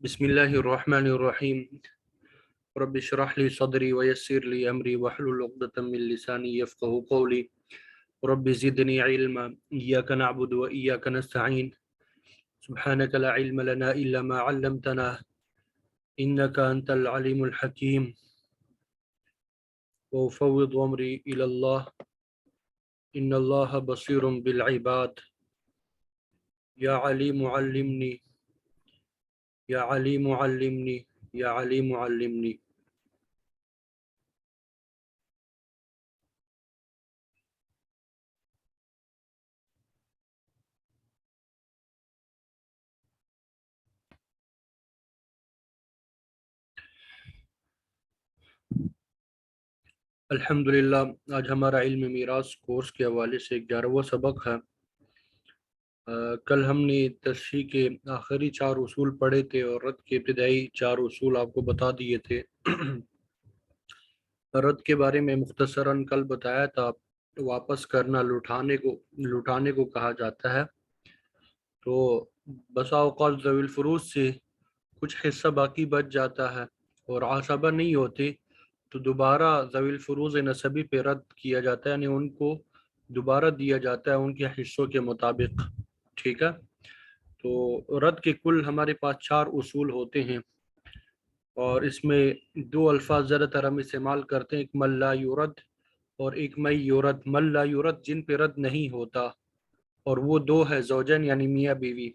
بسم اللہ الرحمن الرحیم رب اشرح لی صدری ویسر لی امری واحلل عقدۃ من لسانی یفقهوا قولی رب زدنی علما ایاک نعبد و ایاک نستعین سبحانک لا علم لنا الا ما علمتنا انک انت العلیم الحکیم وافوض امری الی اللہ ان اللہ بصیر بالعباد یا علیم علمنی یا علیم علمنی یا علیم علمنی۔ الحمدللہ آج ہمارا علم میراث کورس کے حوالے سے 11واں سبق ہے۔ کل ہم نے تشریح کے آخری 4 اصول پڑھے تھے اور رد کے ابتدائی 4 اصول آپ کو بتا دیے تھے۔ رد کے بارے میں مختصراً کل بتایا تھا، واپس کرنا لوٹانے کو کہا جاتا ہے۔ تو بسا اوقات ذوی الفروض سے کچھ حصہ باقی بچ جاتا ہے اور عصبہ نہیں ہوتے تو دوبارہ ذوی الفروض نسبی پہ رد کیا جاتا ہے، یعنی ان کو دوبارہ دیا جاتا ہے ان کے حصوں کے مطابق، ٹھیک ہے۔ تو رد کے کل ہمارے پاس 4 اصول ہوتے ہیں اور اس میں 2 الفاظ زیادہ تر ہم استعمال کرتے ہیں، ایک من لا یرد اور ایک من یرد۔ من لا یرد جن پہ رد نہیں ہوتا، اور وہ 2 ہے زوجین یعنی میاں بیوی۔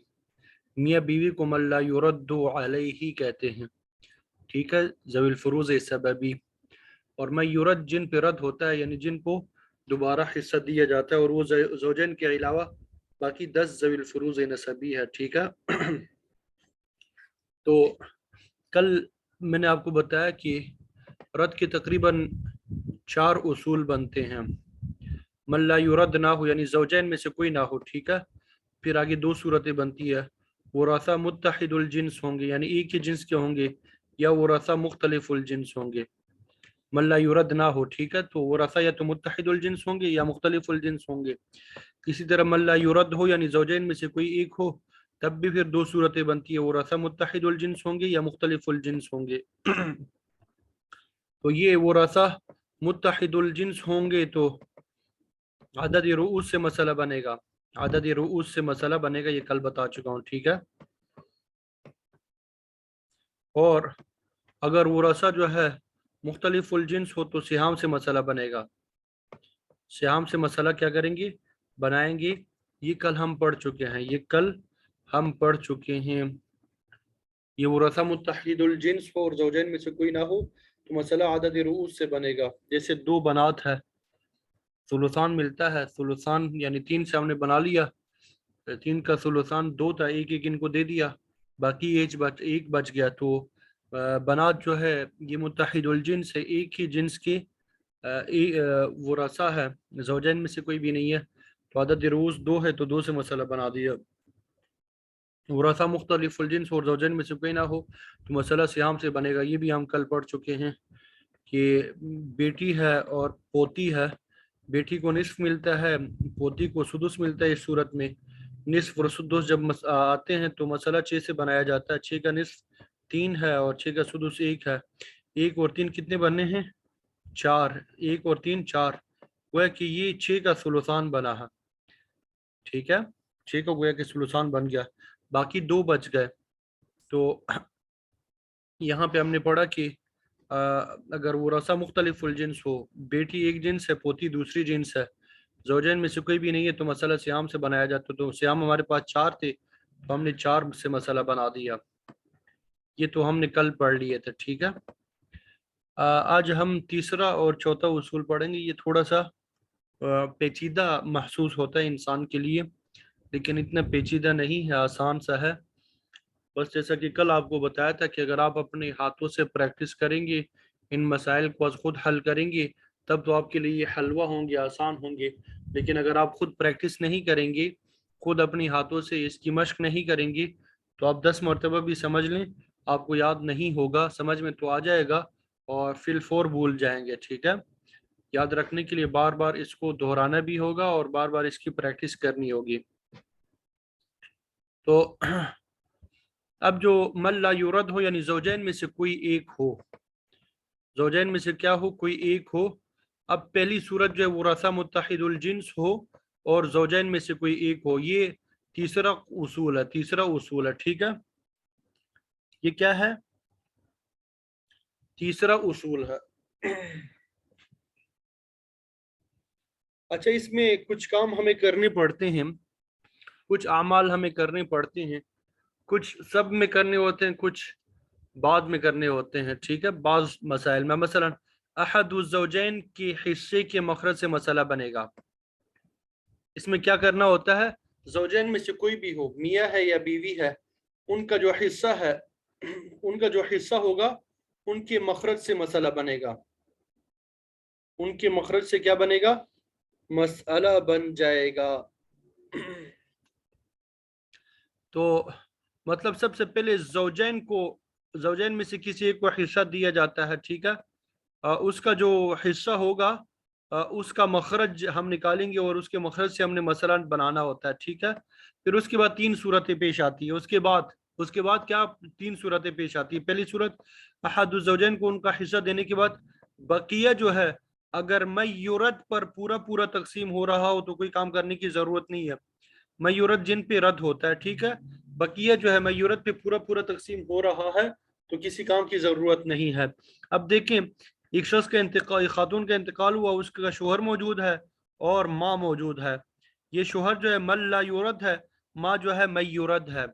میاں بیوی کو من لا یرد علیہ کہتے ہیں، ٹھیک ہے، ذوی الفروض سببی۔ اور من یرد جن پہ رد ہوتا ہے یعنی جن کو دوبارہ حصہ دیا جاتا ہے، اور وہ زوجین کے علاوہ باقی 10 ذوی الفروض نسبی ہے، ٹھیک ہے۔ تو کل میں نے آپ کو بتایا کہ رد کے تقریباً 4 اصول بنتے ہیں۔ من لا یرد نہ ہو یعنی زوجین میں سے کوئی نہ ہو، ٹھیک ہے۔ پھر آگے 2 صورتیں بنتی ہے، ورثہ متحد الجنس ہوں گے یعنی ایک ہی جنس کے ہوں گے، یا ورثہ مختلف الجنس ہوں گے۔ من لا یرد نہ ہو، ٹھیک ہے، تو ورثہ یا تو متحد الجنس ہوں گے یا مختلف الجنس ہوں گے۔ اسی طرح من لا یرد ہو یعنی زوجین میں سے کوئی ایک ہو، تب بھی پھر 2 صورتیں بنتی ہے، ورثہ متحد الجنس ہوں گے یا مختلف الجنس ہوں گے۔ تو یہ ورثہ متحد الجنس ہوں گے تو عدد رؤوس سے مسئلہ بنے گا، عدد رؤوس سے مسئلہ بنے گا، یہ کل بتا چکا ہوں، ٹھیک ہے۔ اور اگر ورثہ جو ہے مختلف الجنس ہو تو سہام سے مسئلہ بنے گا۔ سہام سے مسئلہ کیا کریں گے؟ بنائیں گے۔ یہ کل ہم پڑھ چکے ہیں، یہ ورثہ متحد الجنس ہو اور زوجین میں سے کوئی نہ ہو تو مسئلہ عدد رؤوس سے بنے گا۔ جیسے 2 بنات ہے، ثلثان ملتا ہے، ثلثان یعنی 3 سے ہم نے بنا لیا، 3 کا ثلثان 2 تھا، ایک ان کو دے دیا، باقی ایک بچ گیا۔ تو بنات جو ہے یہ متحد الجنس ہے، ایک ہی جنس کے ورثہ ہے، زوجین میں سے کوئی بھی نہیں ہے، تو عدد رؤوس 2 ہے تو 2 سے مسئلہ بنا دیا۔ ورثہ مختلف الجنس اور زوجین میں سے کوئی نہ ہو تو مسئلہ سہام سے بنے گا۔ یہ بھی ہم کل پڑھ چکے ہیں کہ بیٹی ہے اور پوتی ہے، بیٹی کو نصف ملتا ہے، پوتی کو سدس ملتا ہے۔ اس صورت میں نصف اور سدس جب آتے ہیں تو مسئلہ 6 سے بنایا جاتا ہے۔ 6 کا نصف 3 ہے اور 6 کا سدس 1 ہے۔ 1 اور 3 کتنے بننے ہیں؟ 4۔ 1 اور 3 4، گویا کہ یہ 6 کا ثلثان بنا ہے، ٹھیک ہے، 6 کا گویا کہ ثلثان بن گیا، باقی 2 بچ گئے۔ تو یہاں پہ ہم نے پڑھا کہ اگر ورثہ مختلف الجنس ہو، بیٹی ایک جنس ہے، پوتی دوسری جنس ہے، زوجین میں سے کوئی بھی نہیں ہے تو مسئلہ سیام سے بنایا جاتا۔ تو سیام ہمارے پاس 4 تھے تو ہم نے 4 سے مسئلہ بنا دیا، یہ تو ہم نے کل پڑھ لیے تھے، ٹھیک ہے۔ آج ہم تیسرا اور چوتھا اصول پڑھیں گے۔ یہ تھوڑا سا پیچیدہ محسوس ہوتا ہے انسان کے لیے، لیکن اتنا پیچیدہ نہیں ہے، آسان سا ہے۔ بس جیسا کہ کل آپ کو بتایا تھا کہ اگر آپ اپنے ہاتھوں سے پریکٹس کریں گے، ان مسائل کو خود حل کریں گے، تب تو آپ کے لیے یہ حلوہ ہوں گے، آسان ہوں گے۔ لیکن اگر آپ خود پریکٹس نہیں کریں گے، خود اپنی ہاتھوں سے اس کی مشق نہیں کریں گے، تو آپ 10 مرتبہ بھی سمجھ لیں آپ کو یاد نہیں ہوگا، سمجھ میں تو آ جائے گا اور فی الفور بھول جائیں گے، ٹھیک ہے۔ یاد رکھنے کے لیے بار بار اس کو دہرانا بھی ہوگا اور بار بار اس کی پریکٹس کرنی ہوگی۔ تو اب جو من لا یورد ہو یعنی زوجین میں سے کوئی ایک ہو، زوجین میں سے کیا ہو، کوئی ایک ہو. اب پہلی صورت جو ہے ورثہ متحد الجنس ہو اور زوجین میں سے کوئی ایک ہو، یہ تیسرا اصول ہے، تیسرا اصول ہے. ٹھیک ہے، یہ کیا ہے؟ تیسرا اصول ہے. اچھا، اس میں کچھ کام ہمیں کرنے پڑتے ہیں، کچھ اعمال ہمیں کرنے پڑتے ہیں، کچھ سب میں کرنے ہوتے ہیں، کچھ بعد میں کرنے ہوتے ہیں. ٹھیک ہے، بعض مسائل میں مثلا احد الزوجین کے حصے کے مخرج سے مسئلہ بنے گا. اس میں کیا کرنا ہوتا ہے؟ زوجین میں سے کوئی بھی ہو، میاں ہے یا بیوی ہے، ان کا جو حصہ ہے، ان کا جو حصہ ہوگا ان کے مخرج سے مسئلہ بنے گا. ان کے مخرج سے کیا بنے گا؟ مسئلہ بن جائے گا. تو مطلب سب سے پہلے زوجین میں سے کسی ایک کو حصہ دیا جاتا ہے. ٹھیک ہے، اس کا جو حصہ ہوگا اس کا مخرج ہم نکالیں گے اور اس کے مخرج سے ہم نے مسئلہ بنانا ہوتا ہے. ٹھیک ہے، پھر اس کے بعد تین صورتیں پیش آتی ہیں. اس کے بعد کیا تین صورتیں پیش آتی ہیں؟ پہلی صورت احد الزوجین کو ان کا حصہ دینے کے بعد بقیہ جو ہے اگر میورت پر پورا تقسیم ہو رہا ہو تو کوئی کام کرنے کی ضرورت نہیں ہے. میورت جن پہ رد ہوتا ہے، ٹھیک ہے، بقیہ جو ہے میورت پہ پورا تقسیم ہو رہا ہے تو کسی کام کی ضرورت نہیں ہے. اب دیکھیں، ایک شخص کا انتقال، ایک خاتون کا انتقال ہوا، اس کا شوہر موجود ہے اور ماں موجود ہے. یہ شوہر جو ہے من لا یورد ہے، ماں جو ہے میورد ہے.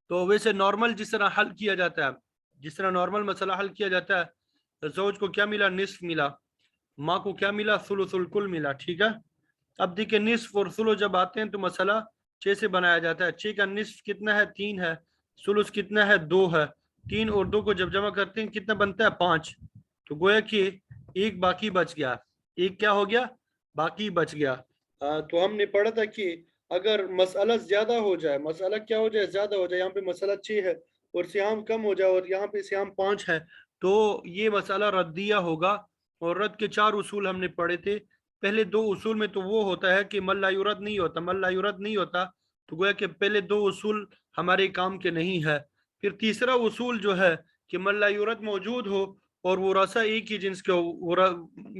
تو ویسے نارمل جس طرح حل کیا جاتا ہے، جس طرح نارمل مسئلہ حل کیا جاتا ہے، زوج کو کیا ملا؟ نصف ملا. ماں کو کیا ملا؟ ثلث الکل ملا. ٹھیک ہے، اب دیکھیں نصف اور ثلث جب آتے ہیں تو مسئلہ 6 سے بنایا جاتا ہے. 6 کا نصف کتنا ہے؟ 3 ہے. ثلث کتنا ہے؟ 2 ہے. 3 اور 2 کو جب جمع کرتے ہیں کتنا بنتا ہے؟ 5. تو گویا کہ ایک باقی بچ گیا. ایک کیا ہو گیا؟ باقی بچ گیا. تو ہم نے پڑھا تھا کہ اگر مسئلہ زیادہ ہو جائے، مسئلہ کیا ہو جائے؟ زیادہ ہو جائے. یہاں پہ مسئلہ 6 ہے اور سیام کم ہو جائے اور یہاں پہ سیام 5 ہے تو یہ مسئلہ ردیہ ہوگا. اور رد کے 4 اصول ہم نے پڑھے تھے. پہلے 2 اصول میں تو وہ ہوتا ہے کہ من لا یورد نہیں ہوتا، من لا یورد نہیں ہوتا تو گویا کہ پہلے 2 اصول ہمارے کام کے نہیں ہے. پھر تیسرا اصول جو ہے کہ من لا یورد موجود ہو اور ورثہ ایک ہی جنس کا ہو.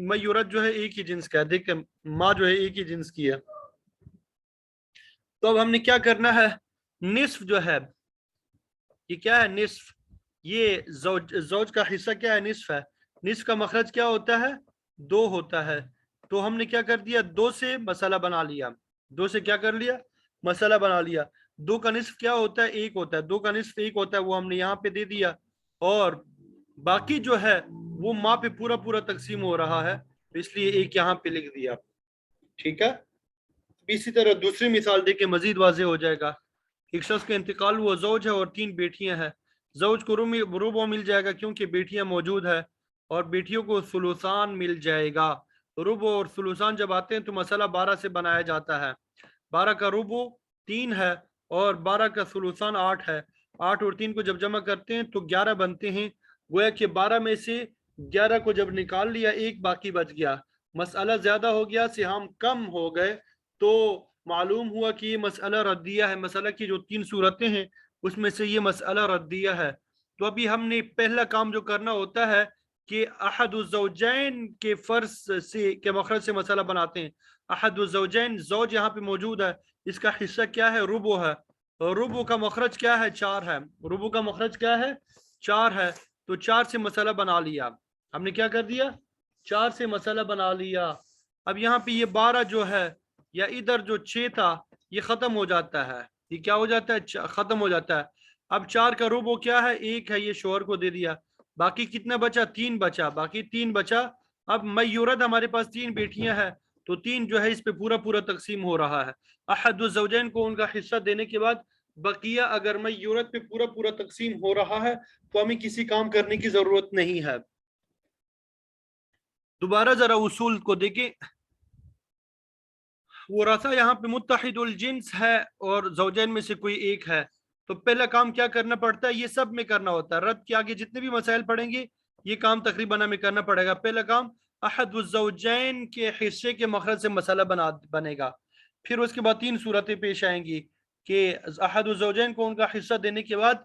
میورد جو ہے ایک ہی جنس کا ہے، دیکھیں ماں جو ہے ایک ہی جنس کی ہے. تو اب ہم نے کیا کرنا ہے؟ نصف جو ہے، یہ کیا ہے؟ نصف. یہ زوج کا حصہ کیا ہے؟ نصف ہے. نصف کا مخرج کیا ہوتا ہے؟ 2 ہوتا ہے. تو ہم نے کیا کر دیا؟ 2 سے مسئلہ بنا لیا. 2 سے کیا کر لیا؟ مسئلہ بنا لیا. 2 کا نصف کیا ہوتا ہے؟ 1 ہوتا ہے. 2 کا نصف 1 ہوتا ہے، وہ ہم نے یہاں پہ دے دیا. اور باقی جو ہے وہ ماں پہ پورا تقسیم ہو رہا ہے اس لیے 1 یہاں پہ لکھ دیا. ٹھیک ہے، اسی طرح دوسری مثال دے کے مزید واضح ہو جائے گا. ایک شخص کا انتقال ہوا، زوج ہے اور 3 بیٹیاں ہیں. زوج کو ربع مل جائے گا کیونکہ بیٹیاں موجود ہے اور بیٹیوں کو ثلثان مل جائے گا. ربع اور ثلثان جب آتے ہیں تو مسئلہ 12 سے بنایا جاتا ہے. 12 کا ربع 3 ہے اور 12 کا ثلثان 8 ہے. 8 اور 3 کو جب جمع کرتے ہیں تو 11 بنتے ہیں. گویا کہ 12 میں سے 11 کو جب نکال لیا 1 باقی بچ گیا. مسئلہ زیادہ ہو گیا، سہام کم ہو گئے تو معلوم ہوا کہ یہ مسئلہ ردیہ ہے. مسئلہ کی جو 3 صورتیں ہیں اس میں سے یہ مسئلہ ردیہ ہے. تو ابھی ہم نے پہلا کام جو کرنا ہوتا ہے کہ احد الزوجین کے فرض سے کے مخرج سے مسئلہ بناتے ہیں. احد الزوجین، زوج یہاں پہ موجود ہے، اس کا حصہ کیا ہے؟ ربع ہے. ربع کا مخرج کیا ہے؟ 4 ہے. ربع کا مخرج کیا ہے؟ 4 ہے. تو 4 سے مسئلہ بنا لیا. ہم نے کیا کر دیا؟ 4 سے مسئلہ بنا لیا. اب یہاں پہ یہ 12 جو ہے یا ادھر جو 6 تھا یہ ختم ہو جاتا ہے. یہ کیا ہو جاتا ہے؟ ختم ہو جاتا ہے. اب 4 کا ربع کیا ہے؟ 1 ہے، یہ شوہر کو دے دیا. باقی کتنا بچا؟ 3 بچا. باقی 3 بچا. اب میورد ہمارے پاس 3 بیٹیاں ہیں تو 3 جو ہے اس پہ پورا تقسیم ہو رہا ہے. احد الزوجین کو ان کا حصہ دینے کے بعد بقیہ اگر میورد پہ پورا تقسیم ہو رہا ہے تو ہمیں کسی کام کرنے کی ضرورت نہیں ہے. دوبارہ ذرا اصول کو دیکھیں. ورثہ یہاں پہ متحد الجنس ہے اور زوجین میں سے کوئی ایک ہے تو پہلا کام کیا کرنا پڑتا ہے؟ یہ سب میں کرنا ہوتا ہے. رد کے آگے جتنے بھی مسائل پڑھیں گے یہ کام تقریباً ہمیں کرنا پڑے گا. پہلا کام احد الزوجین کے حصے کے مخرج سے مسئلہ بنے گا. پھر اس کے بعد 3 صورتیں پیش آئیں گی. کہ احد الزوجین کو ان کا حصہ دینے کے بعد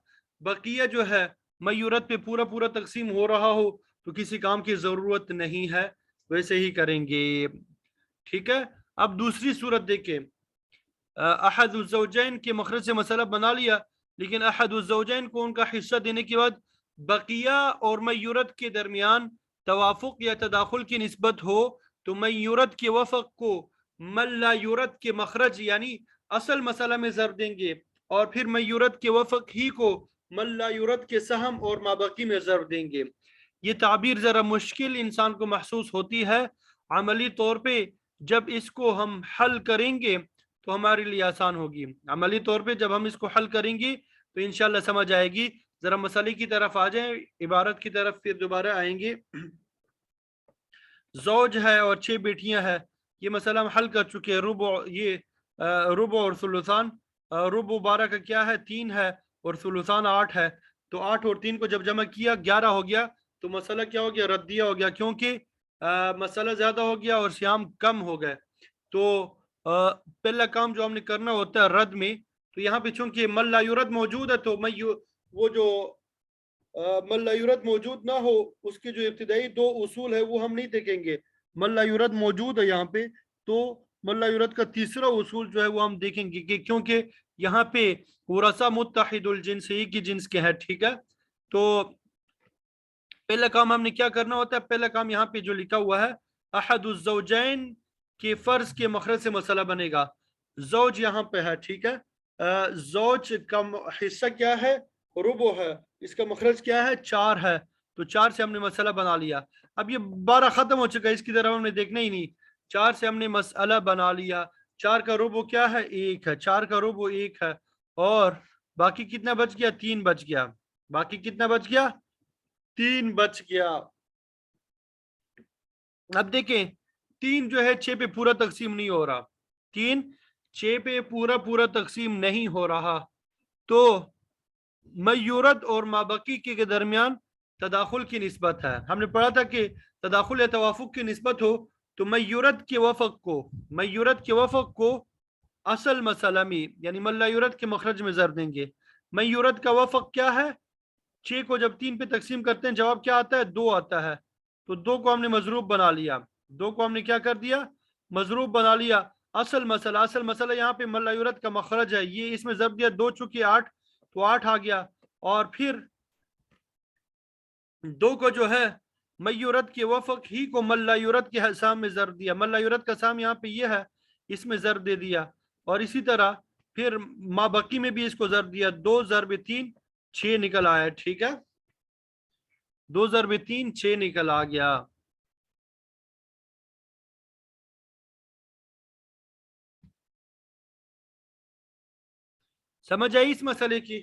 بقیہ جو ہے میورت پہ پورا پورا تقسیم ہو رہا ہو تو کسی کام کی ضرورت نہیں ہے، ویسے ہی کریں گے. ٹھیک ہے. اب دوسری صورت دیکھیں، احد الزوجین کے مخرج سے مسئلہ بنا لیا، لیکن احد الزوجین کو ان کا حصہ دینے کے بعد بقیہ اور میورت کے درمیان توافق یا تداخل کی نسبت ہو تو میورت کے وفق کو من لا یورت کے مخرج یعنی اصل مسئلہ میں ضرب دیں گے، اور پھر میورت کے وفق ہی کو من لا یورت کے سہم اور مابقی میں ضرب دیں گے. یہ تعبیر ذرا مشکل انسان کو محسوس ہوتی ہے، عملی طور پہ جب اس کو ہم حل کریں گے تو ہمارے لیے آسان ہوگی. عملی طور پہ جب ہم اس کو حل کریں گے تو انشاءاللہ سمجھ آئے گی. ذرا مسئلے کی طرف آ جائیں، عبارت کی طرف پھر دوبارہ آئیں گے. زوج ہے اور 6 بیٹیاں ہیں، یہ مسئلہ ہم حل کر چکے ہیں. ربع اور ثلثان. ربع 12 کا کیا ہے 3 ہے، اور ثلثان 8 ہے. تو 8 اور 3 کو جب جمع کیا 11 ہو گیا، تو مسئلہ کیا ہو گیا ردیہ ہو گیا، کیونکہ مسئلہ زیادہ ہو گیا اور سیام کم ہو گئے. تو پہلا کام جو ہم نے کرنا ہوتا ہے رد میں، تو یہاں پہ چونکہ من لا یورد موجود ہے تو وہ جو من لا یورد موجود نہ ہو اس کے جو ابتدائی 2 اصول ہے وہ ہم نہیں دیکھیں گے. من لا یورد موجود ہے یہاں پہ، تو من لا یورد کا تیسرا اصول جو ہے وہ ہم دیکھیں گے کہ کیونکہ یہاں پہ ورثہ متحد الجنس ہی کی جنس کے ہے. ٹھیک ہے. تو پہلا کام ہم نے کیا کرنا ہوتا ہے، پہلا کام یہاں پہ جو لکھا ہوا ہے احد الزوجین کے فرض کے مخرج سے مسئلہ بنے گا. زوج یہاں پہ ہے. ٹھیک ہے. زوج کا حصہ کیا ہے ربع ہے، اس کا مخرج کیا ہے 4 ہے. تو 4 سے ہم نے مسئلہ بنا لیا. اب یہ 12 ختم ہو چکا ہے، اس کی طرف ہم نے دیکھنا ہی نہیں. 4 سے ہم نے مسئلہ بنا لیا. 4 کا ربع کیا ہے 1 ہے. 4 کا ربع 1 ہے، اور باقی کتنا بچ گیا 3 بچ گیا. باقی کتنا بچ گیا 3 بچ گیا. اب دیکھیں 3 جو ہے 6 پہ پورا تقسیم نہیں ہو رہا. 3 6 پہ پورا تقسیم نہیں ہو رہا، تو میورت اور مابقی کے درمیان تداخل کی نسبت ہے. ہم نے پڑھا تھا کہ تداخل یا توافق کی نسبت ہو تو میورت کے وفق کو اصل مسئلہ میں یعنی من لا یورد کے مخرج میں ضرب دیں گے. میورت کا وفق کیا ہے 6 کو جب 3 پہ تقسیم کرتے ہیں جواب کیا آتا ہے 2 آتا ہے. تو 2 کو ہم نے مضروب بنا لیا. 2 کو ہم نے کیا کر دیا مضروب بنا لیا. اصل مسئلہ یہاں پہ من لا یورد کا مخرج ہے، یہ اس میں ضرب دیا 2 چونکہ 8 تو 8 آ گیا. اور پھر 2 کو جو ہے میورت کے وفق ہی کو من لا یورد کے سام میں ضرب دیا. من لا یورد کا سام یہاں پہ یہ ہے، اس میں ضرب دے دیا. اور اسی طرح پھر مابقی میں بھی اس کو ضرب دیا. 2 ضرب 3 6 نکل آیا. ٹھیک ہے. 2 ضرب 3 6 نکل آ گیا. سمجھ آئی اس مسئلے کی؟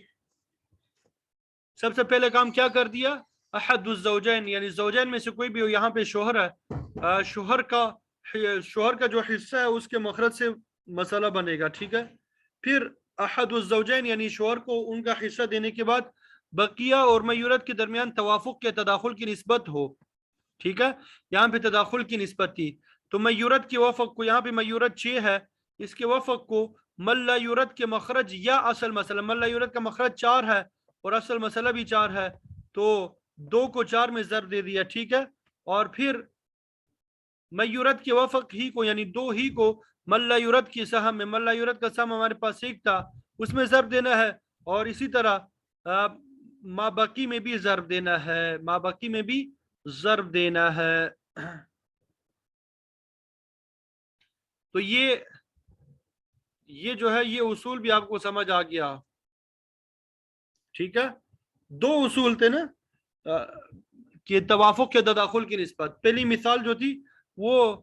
سب سے پہلے کام کیا کر دیا احد الزوجین یعنی زوجین میں سے کوئی بھی ہو، یہاں پہ شوہر ہے، شوہر کا جو حصہ ہے اس کے مخرج سے مسئلہ بنے گا. ٹھیک ہے. پھر احد الزوجین یعنی شوہر کو ان کا حصہ دینے کے بعد بقیہ اور میورت کے درمیان توافق کے تداخل کی نسبت ہو. ٹھیک ہے. یہاں پہ تداخل کی نسبت تھی تو میورت کے وفق کو، یہاں پہ میورت 6 ہے، اس کے وفق کو من لا یورد کے مخرج یا اصل مسئلہ، من لا یورد کا مخرج 4 ہے اور اصل مسئلہ بھی 4 ہے، تو 2 کو 4 میں ضرب دے دیا. ٹھیک ہے. اور پھر میورت کے وفق ہی کو یعنی 2 ہی کو من لا یورد کی سہم میں، من لا یورد کا سہم ہمارے پاس 1 تھا اس میں ضرب دینا ہے. اور اسی طرح مابقی میں بھی ضرب دینا ہے. تو یہ جو ہے یہ اصول بھی آپ کو سمجھ آ گیا. ٹھیک ہے. 2 اصول تھے نا کہ توافق کے تداخل کی نسبت. پہلی مثال جو تھی وہ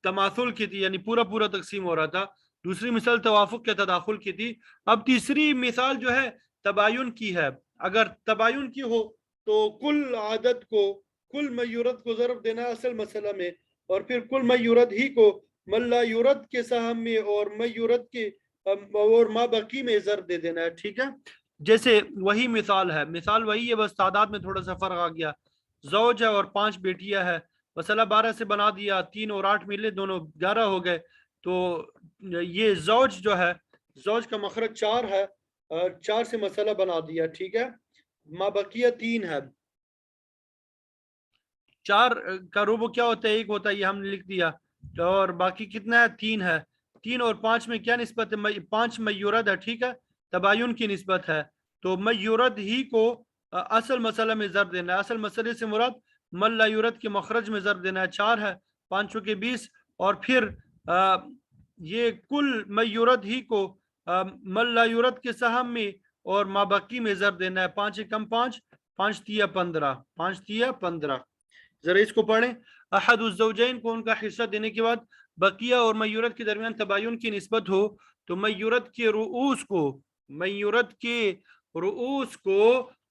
تماثل کی تھی یعنی پورا تقسیم ہو رہا تھا. دوسری مثال توافق کے تداخل کی تھی. اب تیسری مثال جو ہے تباین کی ہے. اگر تباین کی ہو تو کل عادت کو کل میورت کو ضرب دینا اصل مسئلہ میں، اور پھر کل میورت ہی کو من لا یورد کے سہم میں اور میورت کے اور مابقی میں ضرب دے دینا ہے. ٹھیک ہے. جیسے وہی مثال ہے، مثال وہی ہے، بس تعداد میں تھوڑا سا فرق آ گیا. زوج ہے اور 5 بیٹیاں ہے، مسئلہ 12 سے بنا دیا، 3 اور 8 ملے دونوں 11 ہو گئے. تو یہ زوج جو ہے زوج کا مخرج 4 ہے، 4 سے مسئلہ بنا دیا، ٹھیک ہے. ما بقیہ 3 ہے. 4 کا ربع کیا ہوتا ہے؟ 1 ہوتا ہے، یہ ہم نے لکھ دیا. اور باقی کتنا ہے؟ 3 ہے. 3 اور 5 میں کیا نسبت ہے؟ 5 میورد ہے، ٹھیک ہے، تباین کی نسبت ہے. تو میورد ہی کو اصل مسئلہ میں ضرب دینا ہے. اصل مسئلے سے مراد من لا یورد کے مخرج میں ضرب دینا ہے. 4 ہے، 5 کے 20، اور پھر یہ کل میورد ہی کو من لا یورد کے سہم میں اور مابقی میں ضرب دینا ہے. 5 کم 5، 5 تیا 15، 5 تیا 15. ذرا اس کو پڑھیں. احد الزوجین کو ان کا حصہ دینے کے بعد بقیہ اور میورت کے درمیان تباین کی نسبت ہو تو میورت کے رؤوس کو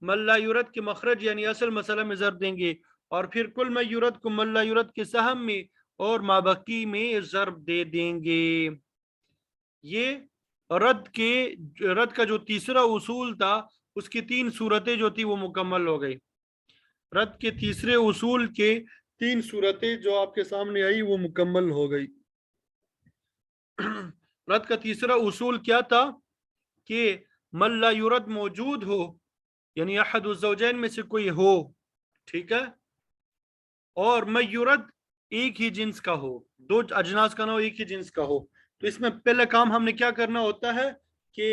ملا یورت کے مخرج یعنی اصل مسئلہ میں ضرب دیں گے، اور پھر کل میورت کو ملا یورت کے سہم میں اور مابقی میں ضرب دے دیں گے. یہ رد کا جو تیسرا اصول تھا اس کی 3 صورتیں جو تھی وہ مکمل ہو گئی. رد کے تیسرے اصول کے 3 صورتیں جو آپ کے سامنے آئی وہ مکمل ہو گئی. رد کا تیسرا اصول کیا تھا کہ من لا یورد موجود ہو، یعنی احد الزوجین میں سے کوئی ہو، ٹھیک ہے، اور میورد ایک ہی جنس کا ہو، 2 اجناس کا نہ ہو، ایک ہی جنس کا ہو. تو اس میں پہلا کام ہم نے کیا کرنا ہوتا ہے کہ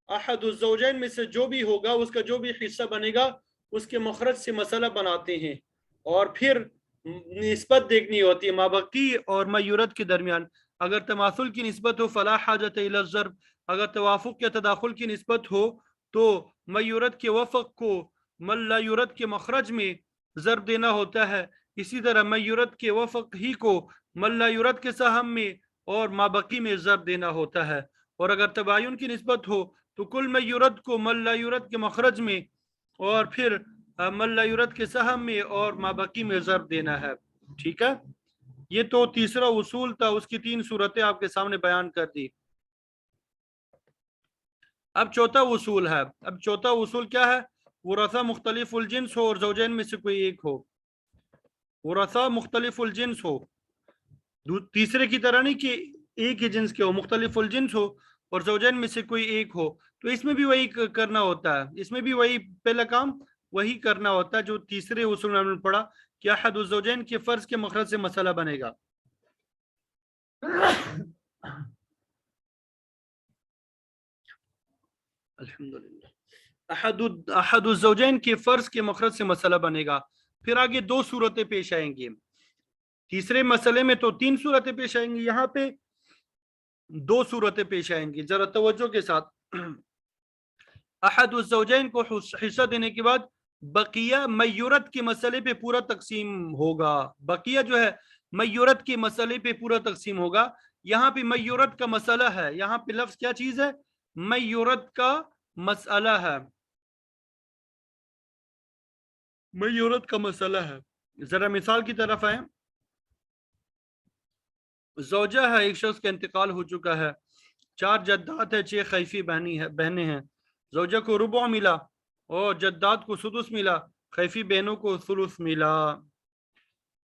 احد الزوجین میں سے جو بھی ہوگا اس کا جو بھی حصہ بنے گا اس کے مخرج سے مسئلہ بناتے ہیں، اور پھر نسبت دیکھنی ہوتی ہے مابقی اور میورد کے درمیان. اگر تماثل کی نسبت ہو فلا حاجت الی الضرب، اگر توافق یا تداخل کی نسبت ہو تو میورد کے وفق کو من لا یورد کے مخرج میں ضرب دینا ہوتا ہے. اسی طرح میورد کے وفق ہی کو من لا یورد کے سہم میں اور مابقی میں ضرب دینا ہوتا ہے. اور اگر تباین کی نسبت ہو تو کل میورد کو من لا یورد کے مخرج میں اور پھر من لا یورد کے سہم میں اور مابقی میں ضرب دینا ہے. ٹھیک ہے، یہ تو تیسرا اصول تھا، اس کی 3 صورتیں آپ کے سامنے بیان کر دی. اب چوتھا اصول ہے. اب چوتھا اصول کیا ہے؟ ورثہ مختلف الجنس ہو اور زوجین میں سے کوئی ایک ہو. ورثہ مختلف الجنس ہو، تیسرے کی طرح نہیں کہ ایک ہی جنس کے ہو، مختلف الجنس ہو اور زوجین میں سے کوئی ایک ہو. تو اس میں بھی وہی کرنا ہوتا ہے، اس میں بھی وہی پہلا کام وہی کرنا ہوتا ہے جو تیسرے اصول میں ہم نے پڑھا کہ احد الزوجین کے فرض کے مخرج سے مسئلہ بنے گا. الحمدللہ. احد الزوجین کے فرض کے مخرج سے مسئلہ بنے گا. پھر آگے 2 صورتیں پیش آئیں گی. تیسرے مسئلے میں تو 3 صورتیں پیش آئیں گی، یہاں پہ 2 صورتیں پیش آئیں گی. ذرا توجہ کے ساتھ. احد الزوجین کو حصہ دینے کے بعد بقیہ میورت کے مسئلے پہ پورا تقسیم ہوگا. بقیہ جو ہے میورت کے مسئلے پہ پورا تقسیم ہوگا. یہاں پہ میورت کا مسئلہ ہے، یہاں پہ لفظ کیا چیز ہے؟ میورت کا مسئلہ ہے، میورت کا مسئلہ ہے. ذرا مثال کی طرف آئیں. زوجہ ہے، ایک شخص کا انتقال ہو چکا ہے، 4 جدات ہے، 6 خیفی بہنیں ہیں. زوجہ کو ربع ملا اور جدات کو سدس ملا، خیفی بہنوں کو ثلث ملا.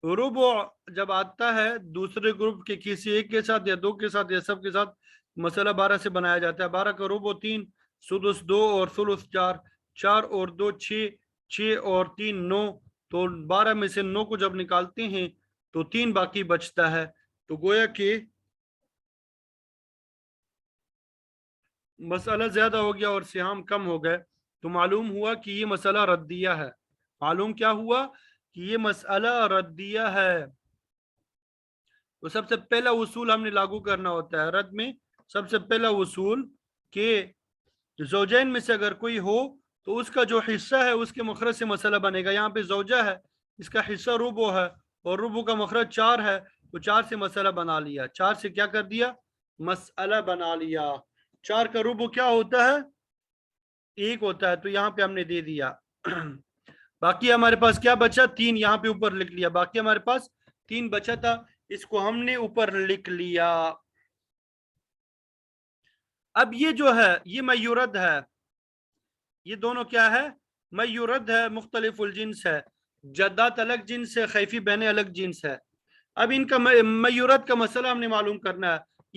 ربع جب آتا ہے دوسرے گروپ کے کسی ایک کے ساتھ یا 2 کے ساتھ یا سب کے ساتھ، مسئلہ 12 سے بنایا جاتا ہے. 12 کا ربع 3، سدس 2 اور ثلث 4، 4 اور 2 6، 6 اور 3 9. تو 12 میں سے 9 کو جب نکالتے ہیں تو 3 باقی بچتا ہے. تو گویا کہ مسئلہ زیادہ ہو گیا اور سہام کم ہو گئے. تو معلوم ہوا کہ یہ مسئلہ ردیہ ہے. معلوم کیا ہوا؟ کہ یہ مسئلہ ردیہ ہے. تو سب سے پہلا اصول ہم نے لاگو کرنا ہوتا ہے رد میں. سب سے پہلا اصول کہ زوجین میں سے اگر کوئی ہو تو اس کا جو حصہ ہے اس کے مخرج سے مسئلہ بنے گا. یہاں پہ زوجہ ہے، اس کا حصہ ربع ہے اور ربع کا مخرج 4 ہے، تو 4 سے مسئلہ بنا لیا. 4 سے کیا کر دیا؟ مسئلہ بنا لیا. 4 کا ربع کیا ہوتا ہے؟ 1 ہوتا ہے، تو یہاں پہ ہم نے دے دیا. باقی ہمارے پاس کیا بچا؟ 3. یہاں پہ اوپر لکھ لیا. باقی ہمارے پاس 3 بچا تھا، اس کو ہم نے اوپر لکھ لیا. اب یہ جو ہے یہ میورد ہے، یہ دونوں کیا ہے؟ میورد ہے، مختلف الجنس ہے. جدات الگ جنس ہے، خیفی بہنیں الگ جنس ہے. اب ان کا میورد کا مسئلہ ہم نے معلوم کرنا ہے.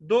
2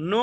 9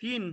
3।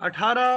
18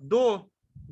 2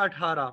18।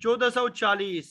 1440।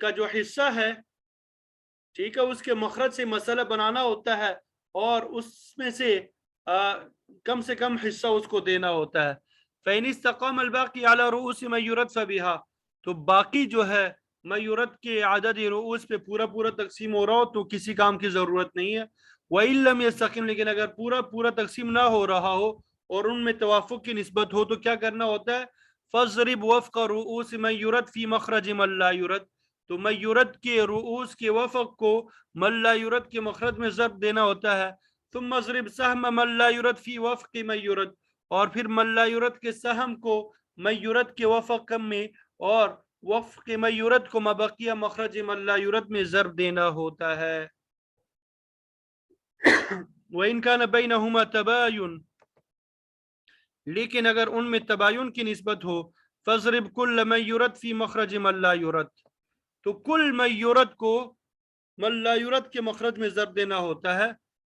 کا جو حصہ ہے ٹھیک ہے اس کے مخرج سے مسئلہ بنانا ہوتا ہے اور اس میں سے کم حصہ اس کو دینا ہوتا ہے. فَإِنِ اسْتَقَامَ الْبَاقِي عَلَى رُؤُوسِ مَنْ يُرَدْ فَبِهَا، تو باقی جو ہے میورت کے عدد رؤوس پہ پورا تقسیم ہو رہا ہو تو کسی کام کی ضرورت نہیں ہے. وَإِن لَمْ يَسْتَقِمْ، لیکن اگر پورا تقسیم نہ ہو رہا ہو اور ان میں توافق کی نسبت ہو تو کیا کرنا ہوتا ہے؟ فَضْرِبْ وَفْقَ رُؤُوسِ مَنْ يُرَدْ فِي مَخْرَجِ مَنْ لَا يُرَدْ، تو میورت کے رؤوس کے وفق کو من لا یرد کے مخرج میں ضرب دینا ہوتا ہے. ثم اضرب سهم من لا یرد فی وفق من یرد، اور پھر من لا یرد کے سہم کو من یرد کے وفق میں اور وفق من یرد کو مبقیہ مخرج من لا یرد میں ضرب دینا ہوتا ہے. وَإِن كَانَ بَيْنَهُمَا تَبَايُن، لیکن اگر ان میں تباین کی نسبت ہو فَاضْرِبْ كُلَّ مَن يُرَدْ فِي مَخْرَجِ مَن لَا يُرَدْ، تو کل من یرد کو من لا یرد کے مخرج میں ضرب دینا ہوتا ہے.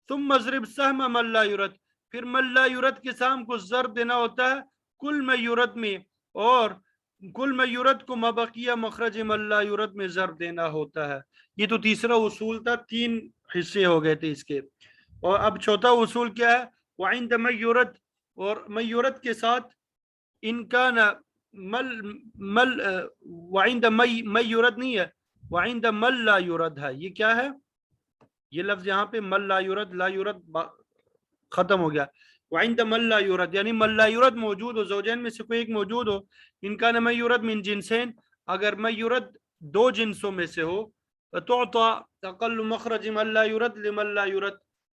ثم اضرب سهم من لا یرد، پھر من لا یرد کے سہم کو ضرب دینا ہوتا ہے کل من یرد میں اور کل من یرد کو مبقیہ مخرج من لا یرد میں ضرب دینا ہوتا ہے. یہ تو تیسرا اصول تھا، 3 حصے ہو گئے تھے اس کے. اور اب چوتھا اصول کیا ہے؟ وعند من یرد، اور من یرد کے ساتھ ان کا وعند من یرد نہیں ہے، وعند من لا یرد ہے. یہ کیا ہے؟ یہ لفظ یہاں پہ من لا یرد، لا یرد ختم ہو گیا. وعند من لا یرد یعنی من لا یرد موجود ہو، زوجین میں سے کوئی ایک موجود ہو. ان کا من یرد من جنسین، اگر من یرد 2 جنسوں میں سے ہو فتعطى اقل مخرج من لا یرد لمن لا یرد،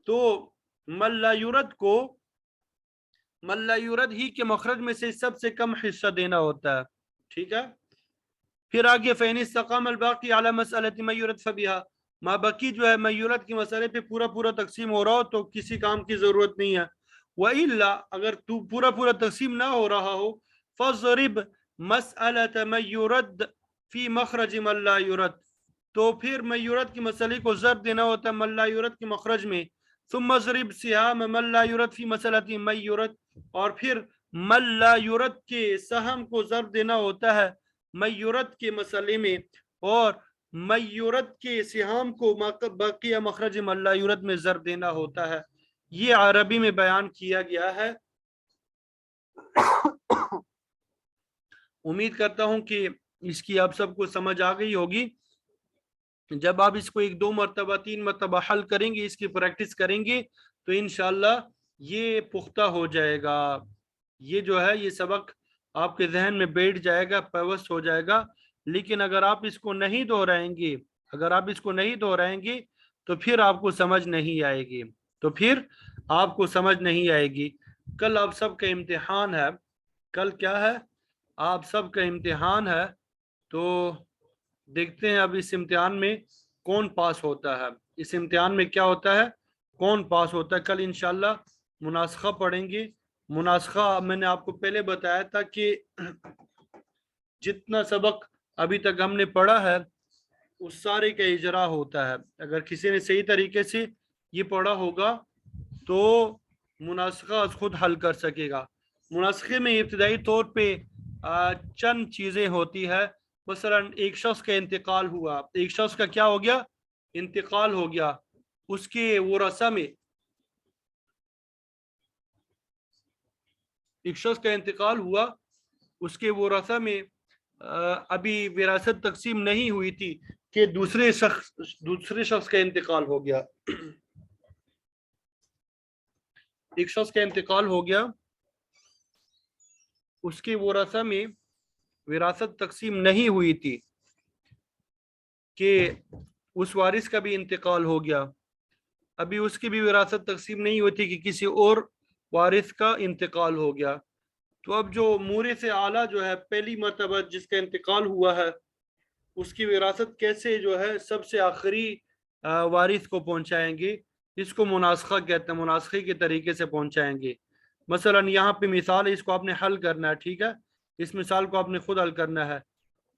تو من لا یرد کو من لا یرد ہی کے مخرج میں سے سب سے کم حصہ دینا ہوتا ہے. ٹھیک ہے. پھر آگے فَإِنِ اسْتَقَامَ الْبَاقِي عَلَى مَسْأَلَةِ مَن يُرَدْ فَبِهَا، ما باقی جو ہے میورت کی مسئلے پہ پورا تقسیم ہو رہا ہو تو کسی کام کی ضرورت نہیں ہے. وَإِلَّا، اگر تو پورا تقسیم نہ ہو رہا ہو فَضْرِبْ مَسْأَلَةَ مَن يُرَدْ فِي مَخْرَجِ مَن لَا يُرَدْ، تو پھر میورت کی مسئلے کو ضرب دینا ہوتا ہے من لا یرد کے مخرج میں. ثم اضرب سهام من لا یرد فی مسئلة من یرد، اور پھر من لا یرد کے سہم کو ضرب دینا ہوتا ہے میورت کے مسئلے میں اور میورت کے سہام کو بقیہ مخرج من لا یرد میں ضرب دینا ہوتا ہے. یہ عربی میں بیان کیا گیا ہے. امید کرتا ہوں کہ اس کی آپ سب کو سمجھ آ گئی ہوگی. جب آپ اس کو 1-2 مرتبہ 3 مرتبہ حل کریں گے، اس کی پریکٹس کریں گے تو انشاءاللہ یہ پختہ ہو جائے گا. یہ جو ہے یہ سبق آپ کے ذہن میں بیٹھ جائے گا، پیوست ہو جائے گا. لیکن اگر آپ اس کو نہیں دہرائیں گے تو پھر آپ کو سمجھ نہیں آئے گی. کل آپ سب کا امتحان ہے. کل کیا ہے؟ آپ سب کا امتحان ہے. تو دیکھتے ہیں اب اس امتحان میں کون پاس ہوتا ہے. اس امتحان میں کیا ہوتا ہے؟ کون پاس ہوتا ہے. کل انشاءاللہ مناسخہ پڑھیں گے. مناسخہ میں نے آپ کو پہلے بتایا تھا کہ جتنا سبق ابھی تک ہم نے پڑھا ہے اس سارے کا اجرا ہوتا ہے. اگر کسی نے صحیح طریقے سے یہ پڑھا ہوگا تو مناسخہ خود حل کر سکے گا. مناسخے میں ابتدائی طور پہ چند چیزیں ہوتی ہے. مثلا ایک شخص کا انتقال ہوا، ایک شخص کا کیا ہو گیا؟ انتقال ہو گیا. اس کے ورثہ میں ایک شخص کا انتقال ہوا، اس کے ورثہ میں ابھی وراثت تقسیم نہیں ہوئی تھی کہ دوسرے شخص کا انتقال ہو گیا. ایک شخص کا انتقال ہو گیا، اس کے ورثہ میں وراثت تقسیم نہیں ہوئی تھی کہ اس وارث کا بھی انتقال ہو گیا. ابھی اس کی بھی وراثت تقسیم نہیں ہوئی تھی کہ کسی اور وارث کا انتقال ہو گیا. تو اب جو مورث اعلیٰ جو ہے پہلی مرتبہ جس کا انتقال ہوا ہے اس کی وراثت کیسے جو ہے سب سے آخری وارث کو پہنچائیں گے؟ اس کو مناسخہ کہتے ہیں. مناسخے کے طریقے سے پہنچائیں گے. مثلا یہاں پہ مثال ہے، اس کو آپ نے حل کرنا ہے. ٹھیک ہے، اس مثال کو آپ نے خود حل کرنا ہے.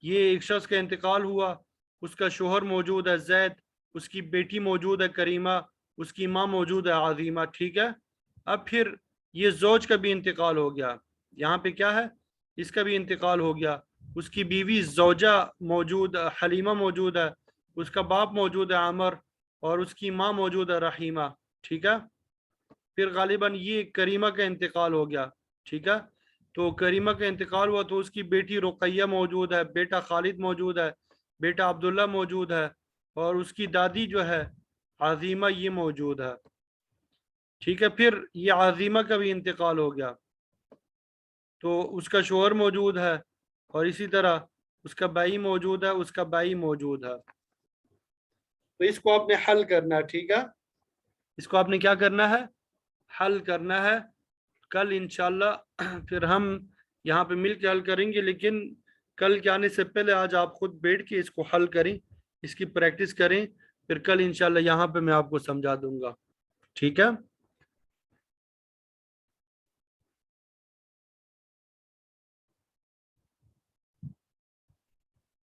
یہ ایک شخص کا انتقال ہوا، اس کا شوہر موجود ہے زید، اس کی بیٹی موجود ہے کریمہ، اس کی ماں موجود ہے عظیمہ. ٹھیک ہے. اب پھر یہ زوج کا بھی انتقال ہو گیا. یہاں پہ کیا ہے؟ اس کا بھی انتقال ہو گیا. اس کی بیوی زوجہ موجود حلیمہ موجود ہے، اس کا باپ موجود ہے عامر، اور اس کی ماں موجود ہے رحیمہ، ٹھیک ہے۔ پھر غالباً یہ کریمہ کا انتقال ہو گیا، ٹھیک ہے۔ تو کریمہ کا انتقال ہوا تو اس کی بیٹی رقیہ موجود ہے، بیٹا خالد موجود ہے، بیٹا عبداللہ موجود ہے، اور اس کی دادی جو ہے عظیمہ یہ موجود ہے، ٹھیک ہے۔ پھر یہ عظیمہ کا بھی انتقال ہو گیا تو اس کا شوہر موجود ہے، اور اسی طرح اس کا بھائی موجود ہے، اس کا بھائی موجود ہے۔ تو اس کو آپ نے حل کرنا ہے، ٹھیک ہے، اس کو آپ نے کیا کرنا ہے، حل کرنا ہے۔ کل انشاءاللہ پھر ہم یہاں پہ مل کے حل کریں گے، لیکن کل کے آنے سے پہلے آج آپ خود بیٹھ کے اس کو حل کریں، اس کی پریکٹس کریں، پھر کل انشاءاللہ یہاں پہ میں آپ کو سمجھا دوں گا، ٹھیک ہے۔